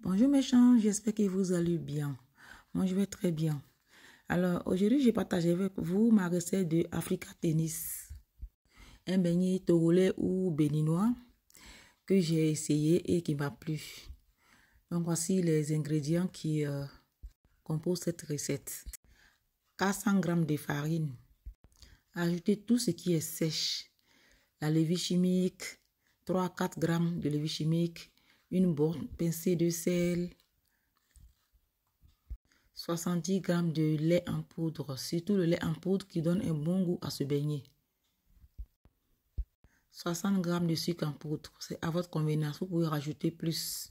Bonjour mes chants, j'espère que vous allez bien. Moi je vais très bien. Alors aujourd'hui j'ai partagé avec vous ma recette de Africa Tennis. Un beignet togolais ou béninois que j'ai essayé et qui m'a plu. Donc voici les ingrédients qui composent cette recette. 400 g de farine. Ajoutez tout ce qui est sèche. La levure chimique, 3 à 4 g de levure chimique, une bonne pincée de sel, 70 g de lait en poudre, surtout le lait en poudre qui donne un bon goût à ce beignet. 60 g de sucre en poudre, c'est à votre convenance, vous pouvez rajouter plus.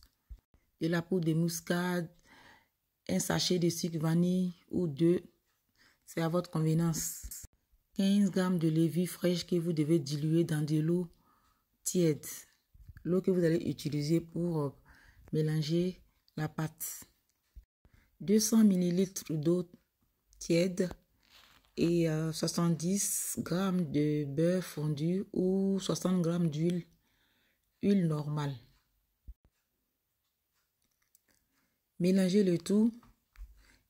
De la poudre de muscade, un sachet de sucre vanille ou deux, c'est à votre convenance. 15 g de levure fraîche que vous devez diluer dans de l'eau tiède. L'eau que vous allez utiliser pour mélanger la pâte. 200 ml d'eau tiède et 70 g de beurre fondu ou 60 g d'huile, huile normale. Mélangez le tout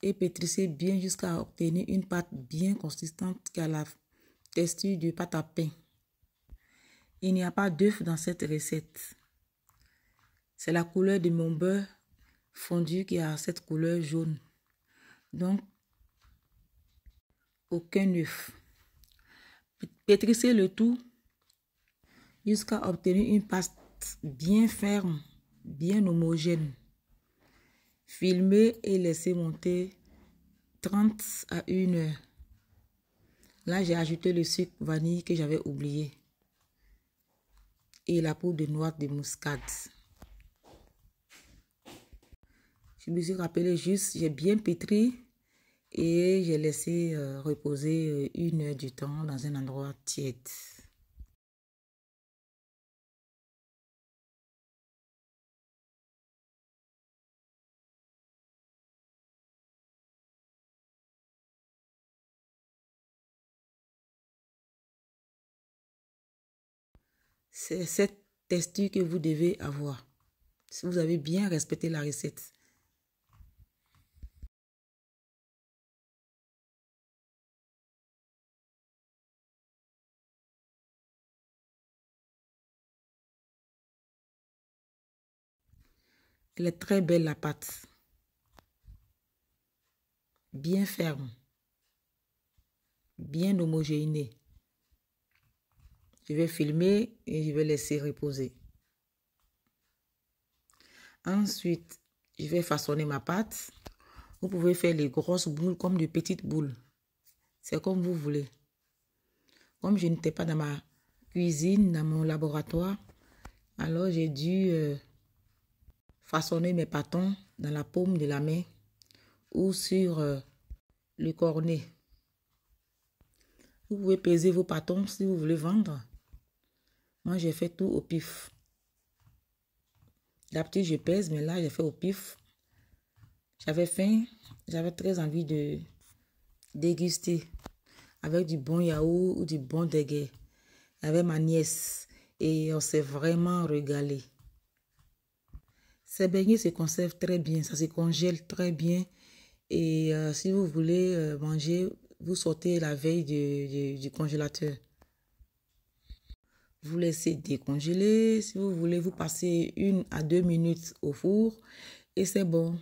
et pétrissez bien jusqu'à obtenir une pâte bien consistante qui a la texture de pâte à pain. Il n'y a pas d'œuf dans cette recette. C'est la couleur de mon beurre fondu qui a cette couleur jaune. Donc, aucun œuf. Pétrissez le tout jusqu'à obtenir une pâte bien ferme, bien homogène. Filmez et laissez monter 30 à 1 heure. Là, j'ai ajouté le sucre vanille que j'avais oublié. Et la poudre de noix de muscade. Je me suis rappelé juste, j'ai bien pétri et j'ai laissé reposer 1 heure du temps dans un endroit tiède. C'est cette texture que vous devez avoir si vous avez bien respecté la recette. Elle est très belle la pâte. Bien ferme. Bien homogénéée. Je vais filmer et je vais laisser reposer. Ensuite, je vais façonner ma pâte. Vous pouvez faire les grosses boules comme de petites boules. C'est comme vous voulez. Comme je n'étais pas dans ma cuisine, dans mon laboratoire, alors j'ai dû façonner mes pâtons dans la paume de la main ou sur le cornet. Vous pouvez peser vos pâtons si vous voulez vendre. Moi, j'ai fait tout au pif. D'habitude, je pèse, mais là, j'ai fait au pif. J'avais faim, j'avais très envie de déguster avec du bon yaourt ou du bon dégué. Avec ma nièce et on s'est vraiment régalé. Ces beignets se conservent très bien, ça se congèle très bien. Et si vous voulez manger, vous sortez la veille du congélateur. Vous laissez décongeler. Si vous voulez, vous passez 1 à 2 minutes au four et c'est bon.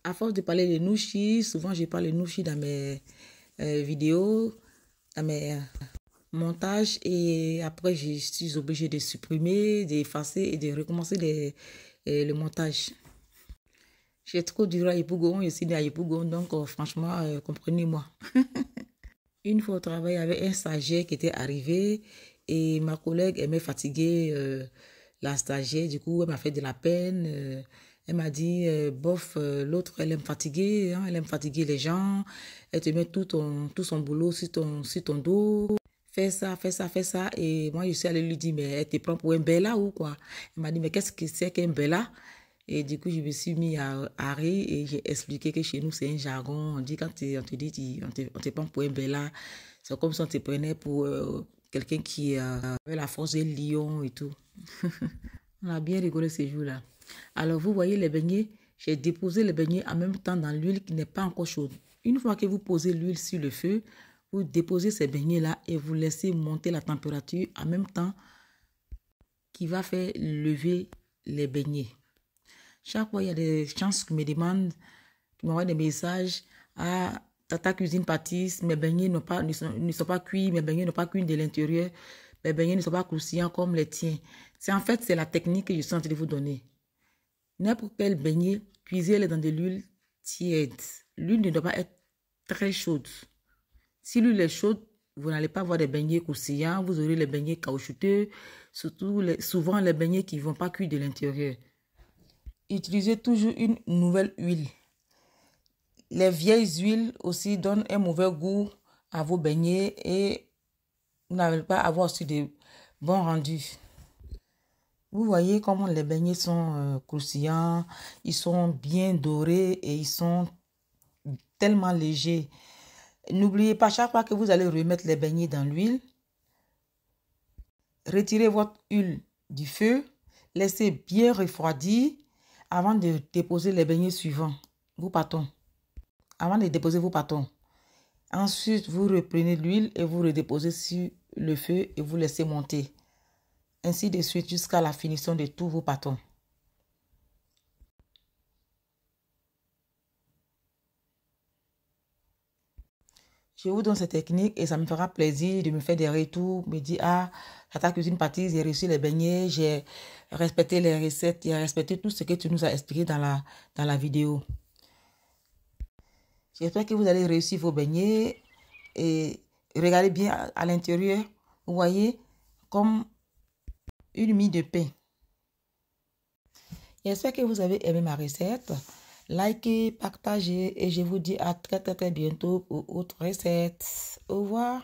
À force de parler de nouchi, souvent je parle de nouchi dans mes vidéos, dans mes montages et après je suis obligée de supprimer, d'effacer et de recommencer le montage. J'ai trop duré à Yopougon, je suis née à Yopougon, donc franchement, comprenez-moi. Une fois au travail, il y avait un stagiaire qui était arrivé et ma collègue aimait fatiguer la stagiaire. Du coup, elle m'a fait de la peine. Elle m'a dit, bof, l'autre, elle aime fatiguer, hein, elle aime fatiguer les gens. Elle te met tout son boulot sur ton dos. Fais ça, fais ça, fais ça. Et moi, je suis allée lui dire, mais elle te prend pour un bella ou quoi? Elle m'a dit, mais qu'est-ce que c'est qu'un bella? Et du coup, je me suis mis à rire et j'ai expliqué que chez nous, c'est un jargon. On dit, quand on te dit, on te prend pour un bella, c'est comme si on te prenait pour quelqu'un qui avait la force d'un lion et tout. On a bien rigolé ces jours-là. Alors, vous voyez les beignets, j'ai déposé les beignets en même temps dans l'huile qui n'est pas encore chaude. Une fois que vous posez l'huile sur le feu, vous déposez ces beignets-là et vous laissez monter la température en même temps qui va faire lever les beignets. Chaque fois, il y a des gens qui me demandent, qui m'envoient des messages. Ah, Tata Cuisine Pâtisse, mes beignets ne sont pas cuits, mes beignets n'ont pas cuit de l'intérieur, mes beignets ne sont pas croustillants comme les tiens. C'est la technique que je suis en train de vous donner. N'importe quel beignet, cuisez-le dans de l'huile tiède. L'huile ne doit pas être très chaude. Si l'huile est chaude, vous n'allez pas avoir des beignets croustillants, vous aurez les beignets caoutchouteux, souvent les beignets qui ne vont pas cuire de l'intérieur. Utilisez toujours une nouvelle huile. Les vieilles huiles aussi donnent un mauvais goût à vos beignets et vous n'allez pas avoir aussi de bons rendus. Vous voyez comment les beignets sont croustillants, ils sont bien dorés et ils sont tellement légers. N'oubliez pas, chaque fois que vous allez remettre les beignets dans l'huile, retirez votre huile du feu, laissez bien refroidir avant de déposer les beignets suivants, vos pâtons. Avant de déposer vos pâtons. Ensuite, vous reprenez l'huile et vous redéposez sur le feu et vous laissez monter. Ainsi de suite jusqu'à la finition de tous vos pâtons. Je vous donne cette technique et ça me fera plaisir de me faire des retours, me dire, ah, Tata Cuisine Pâtisse, j'ai réussi les beignets, j'ai respecté les recettes, j'ai respecté tout ce que tu nous as expliqué dans la vidéo. J'espère que vous allez réussir vos beignets et regardez bien à l'intérieur, vous voyez, comme une mie de pain. J'espère que vous avez aimé ma recette. Likez, partagez et je vous dis à très bientôt pour autre recette. Au revoir.